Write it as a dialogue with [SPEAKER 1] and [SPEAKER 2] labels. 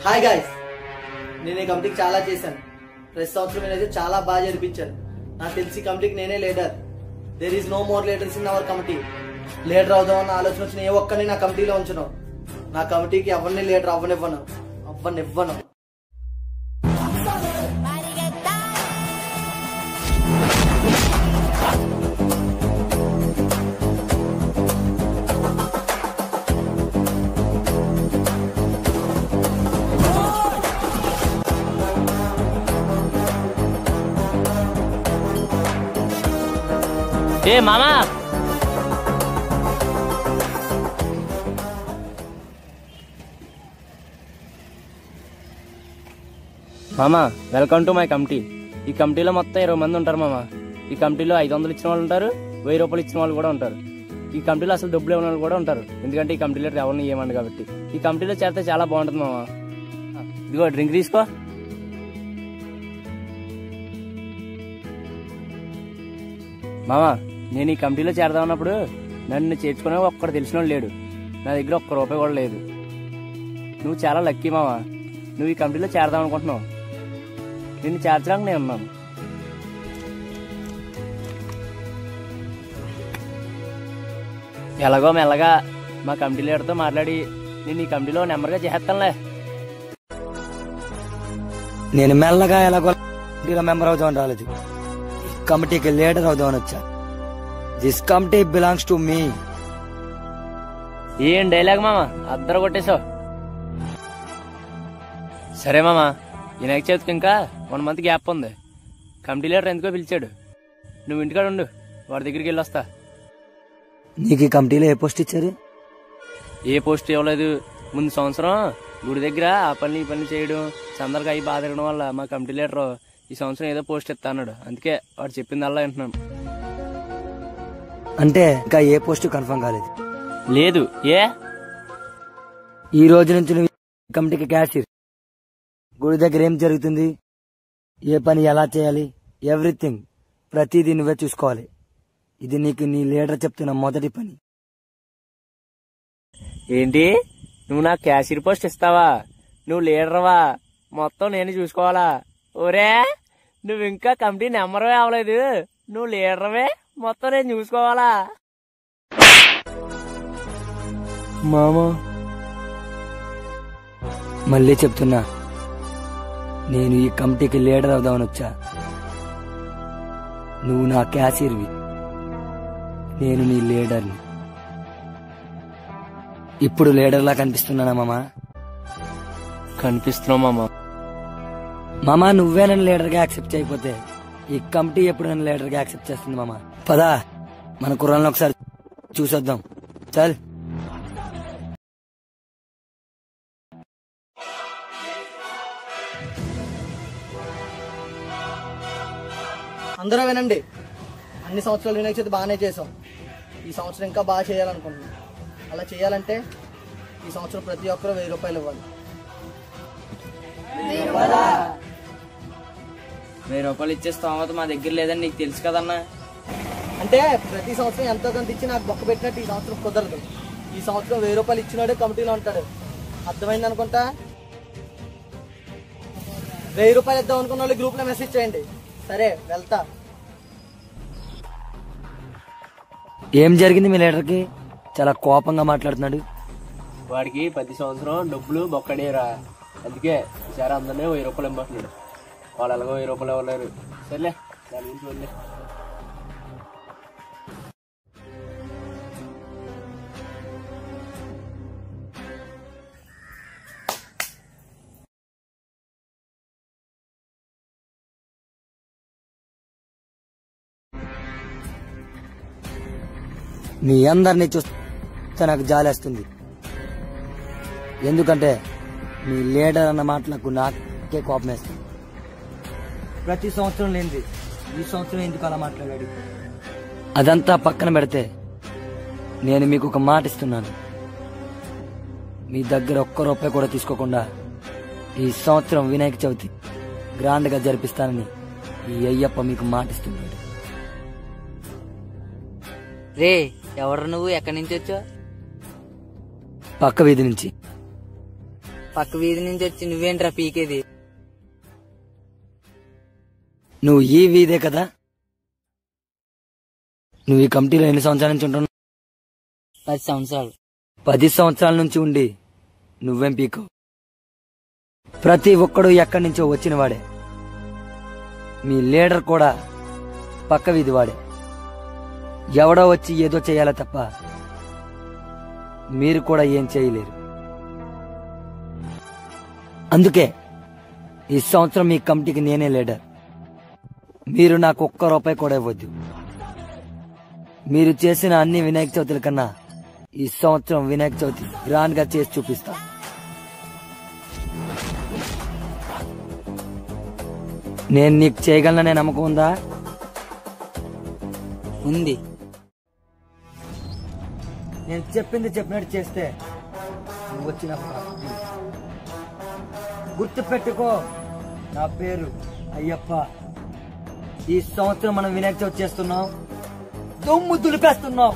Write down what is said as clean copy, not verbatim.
[SPEAKER 1] Hi guys, నేను ఈ కమిటీకి చాలా చేశాను. ప్రతి సంవత్సరం నేనైతే చాలా బాగా జరిపించాను. నాకు తెలిసి కమిటీకి నేనే leader. There is no more leaders in our committee. Leader అవుదామన్న ఆలోచన వచ్చిన ఏ ఒక్కరిని నా కమిటీలో ఉంచను. నా కమిటీకి ఎవరిని లీడర్ అవ్వనివ్వను.
[SPEAKER 2] ఏ మామా, మామా వెల్కమ్ టు మై కమిటీ. ఈ కమిటీలో మొత్తం 20 మంది ఉంటారు మామా. ఈ కమిటీలో 500 ఇచ్చిన వాళ్ళు ఉంటారు, 1000 రూపాయలు ఇచ్చిన వాళ్ళు కూడా ఉంటారు. ఈ కమిటీలో అసలు డబ్బులు ఇవ్వని వాళ్ళు కూడా ఉంటారు. ఎందుకంటే ఈ కమిటీలో ఎవరిని ఏమన్నా కాబట్టి. ఈ కమిటీలో చేస్తే చాలా బాగుంటుంది మామా. ఇదిగో డ్రింక్ తీసుకో. మామా, నేను ఈ కమిటీలో చేరదామన్నప్పుడు నన్ను చేర్చుకునే ఒక్కడు తెలిసిన లేడు. నా దగ్గర ఒక్క రూపాయి కూడా లేదు. నువ్వు చాలా లక్కీ మావా. నువ్వు ఈ కమిటీలో చేరదాం అనుకుంటున్నావు. నిన్ను చేర్చడానికి నేను ఉన్నాను. ఎలాగో మెల్లగా మా కమిటీ లీడర్తో మాట్లాడి నేను ఈ కమిటీలో నెంబర్గా చేస్తానులే.
[SPEAKER 3] నేను మెల్లగా ఎలాగో మెంబర్ అవుతామని రాలేదు. కమిటీకి లీడర్ అవుదామని వచ్చా. This committee belongs to me.
[SPEAKER 2] ఏం డైలాగ్ మామా, అద్దరు కొట్టేశావు. సరే మామా, వినాయక చవితికి ఇంకా 1 మంత్ గ్యాప్ ఉంది. కమిటీ లీడర్ ఎందుకో పిలిచాడు. నువ్వు ఇంటికాడ ఉండు, వాడి దగ్గరికి వెళ్ళి వస్తా.
[SPEAKER 3] నీకు ఈ కమిటీలో ఏ పోస్ట్ ఇచ్చారు?
[SPEAKER 2] ఏ పోస్ట్ ఇవ్వలేదు. ముందు సంవత్సరం గుడి దగ్గర ఆ పని ఈ పని చేయడం, చందరికి అవి బాధ తిరగడం వల్ల మా కమిటీ లీడర్ ఈ సంవత్సరం ఏదో పోస్ట్ ఇస్తా అన్నాడు. అందుకే వాడు చెప్పిందల్లా వింటున్నాను.
[SPEAKER 3] అంటే ఇంకా ఏ పోస్ట్ కన్ఫర్మ్ కాలేదు?
[SPEAKER 2] లేదు. ఏ
[SPEAKER 3] ఈ రోజు నుంచి నువ్వు కమిటీకి క్యాషియర్. గుడి దగ్గర ఏం జరుగుతుంది, ఏ పని ఎలా చేయాలి, ఎవ్రీథింగ్ ప్రతిదీ నువ్వే చూసుకోవాలి. ఇది నీకు నీ లీడర్ చెప్తున్న మొదటి పని.
[SPEAKER 2] ఏంటి, నువ్వు నాకు క్యాషియర్ పోస్ట్ ఇస్తావా? నువ్వు లీడర్వా? మొత్తం నేను చూసుకోవాలా? ఒరే, నువ్వు ఇంకా కమిటీ నెంబరే అవ్వలేదు, నువ్వు లీడర్వే, మొత్తం నేను చూసుకోవాలా?
[SPEAKER 3] మామా మళ్ళీ చెప్తున్నా, నేను ఈ కమిటీకి లీడర్ అవుదామని వచ్చా. నువ్వు నా క్యాషియర్వి, నేను నీ లీడర్ని. ఇప్పుడు లీడర్లా కనిపిస్తున్నానా మామా?
[SPEAKER 2] కనిపిస్తున్నావు మామా.
[SPEAKER 3] మామా, నువ్వే నన్ను లీడర్గా యాక్సెప్ట్ చేయకపోతే ఈ కమిటీ ఎప్పుడు నన్ను లీడర్గా యాక్సెప్ట్ చేస్తుంది మామా? పదా, మన కుర్రాలను ఒకసారి చూసొద్దాం. చల్.
[SPEAKER 1] అందరూ వినండి. అన్ని సంవత్సరాలు వినాయక చవితి బాగానే చేసాం. ఈ సంవత్సరం ఇంకా బాగా చేయాలనుకుంటున్నాం. అలా చేయాలంటే ఈ సంవత్సరం ప్రతి ఒక్కరూ 1000 రూపాయలు ఇవ్వాలి.
[SPEAKER 2] 1000 రూపాయలు ఇచ్చే స్తోమత మా దగ్గర లేదని నీకు తెలుసు కదన్నా.
[SPEAKER 1] అంటే ప్రతి సంవత్సరం ఎంతో కొంత ఇచ్చి నాకు బొక్క పెట్టినట్టు ఈ సంవత్సరం కుదరదు. ఈ సంవత్సరం 1000 రూపాయలు ఇచ్చినాడే కమిటీలో ఉంటాడు. అర్థమైంది అనుకుంటా. 1000 రూపాయలు ఇద్దాం అనుకున్న వాళ్ళు గ్రూప్ లో మెసేజ్ చేయండి. సరే, వెళ్తా.
[SPEAKER 3] ఏం జరిగింది మీ లీడర్కి? చాలా కోపంగా మాట్లాడుతున్నాడు.
[SPEAKER 2] వాడికి ప్రతి సంవత్సరం డబ్బులు బొక్కడేరా. అందుకే ఈసారి అందరినీ 1000 రూపాయలు ఇవ్వమంటున్నాడు. వాళ్ళు ఎలాగో 1000 రూపాయలు ఇవ్వలేరు. సర్లే, దాని గురించి వదిలే.
[SPEAKER 3] మీ అందరినీ చూస్తే నాకు జాలేస్తుంది. ఎందుకంటే మీ లీడర్ అన్న మాటలకు నాకే కోపం వేస్తుంది. ప్రతి సంవత్సరం లేనిది ఈ సంవత్సరం ఎందుకు అలా మాట్లాడాడు? అదంతా పక్కన పెడితే నేను మీకు ఒక మాట ఇస్తున్నాను. మీ దగ్గర ఒక్క రూపాయి కూడా తీసుకోకుండా ఈ సంవత్సరం వినాయక చవితి గ్రాండ్ గా జరిపిస్తానని ఈ అయ్యప్ప మీకు మాటిస్తున్నాడు.
[SPEAKER 4] రే, ఎవరు నువ్వు? ఎక్కడి నుంచి వచ్చావు?
[SPEAKER 3] పక్క వీధి నుంచి.
[SPEAKER 4] పక్క వీధి నుంచి వచ్చి నువ్వేంట్రా పీకేది?
[SPEAKER 3] నువ్వు ఈ వీధే కదా? నువ్వు ఈ కమిటీలో ఎన్ని సంవత్సరాల నుంచి ఉంటున్నావు?
[SPEAKER 4] 10 సంవత్సరాలు.
[SPEAKER 3] 10 సంవత్సరాల నుంచి ఉండి నువ్వేం పీకో? ప్రతి ఒక్కడు ఎక్కడి నుంచో వచ్చిన వాడే. మీ లీడర్ కూడా పక్క వీధి వాడే. ఎవడో వచ్చి ఏదో చేయాలా తప్ప మీరు కూడా ఏం చేయలేరు. అందుకే ఈ సంవత్సరం మీ కమిటీకి నేనే లీడర్. మీరు నాకు ₹1 కూడా ఇవ్వద్దు. మీరు చేసిన అన్ని వినాయక చవితుల కన్నా ఈ సంవత్సరం వినాయక చవితి గ్రాండ్ గా చేసి చూపిస్తా. నేను నీకు చేయగలననే నమ్మకం ఉందా?
[SPEAKER 4] ఉంది.
[SPEAKER 3] నేను చెప్పింది చెప్పినట్టు చేస్తే నువ్వు వచ్చిన గుర్తు పెట్టుకో, నా పేరు అయ్యప్ప. ఈ సంవత్సరం మనం వినాయక చవితి చేస్తున్నాం, దుమ్ము దులిపేస్తున్నాం.